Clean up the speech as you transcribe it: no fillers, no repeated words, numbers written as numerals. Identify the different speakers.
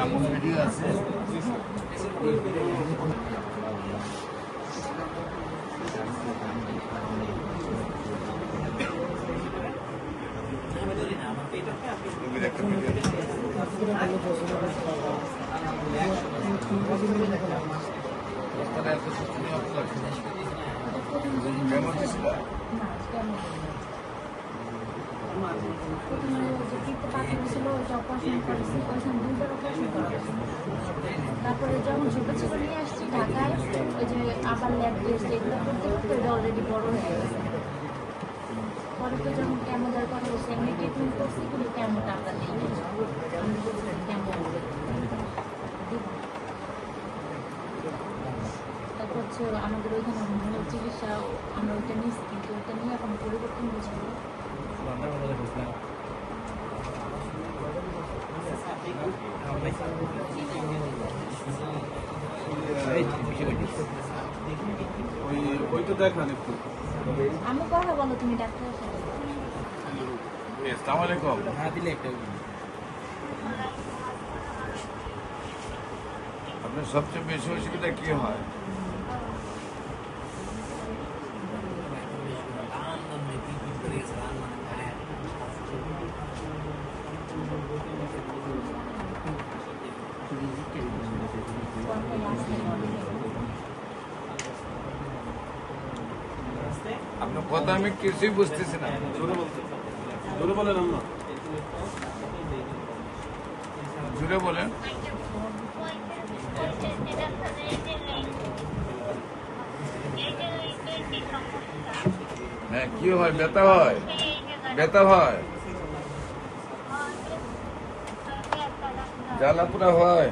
Speaker 1: আমার ভিডিও আছে। কেমন ছিল?
Speaker 2: তারপরে যখন ছোট ছোট নিয়ে আসছি ঢাকায়, ওই যে আবার ল্যাব টেস্ট এগুলো করতে করতে এটা অলরেডি বড় হয়ে গেছে। পরে তো যখন কেমন দেওয়ার কথা বলছে এমনি ট্রিটমেন্ট করছি, কিন্তু কেমনটা আমরা নেই কেমন। তারপর হচ্ছে আমাদের ওইখানে হোমিও চিকিৎসা আমরা ওইটা নিয়েছি, কিন্তু ওইটা নিয়ে এখন পরিবর্তন বুঝবো।
Speaker 1: ওইটা দেখান একটু।
Speaker 2: আমি কথা বলো, তুমি ডাক্তারের সাথে।
Speaker 1: আসসালামু আলাইকুম। আপনার সবচেয়ে বেশি অসুবিধা কি হয়? আপনার কথা আমি কিছুই বুঝতেছি না।
Speaker 3: জোরে বলেন আম্মা।
Speaker 1: জুড়ে বলেন। হ্যাঁ, কি হয়? ব্যথা হয়? ব্যথা হয়? জ্বালাপোড়া হয়?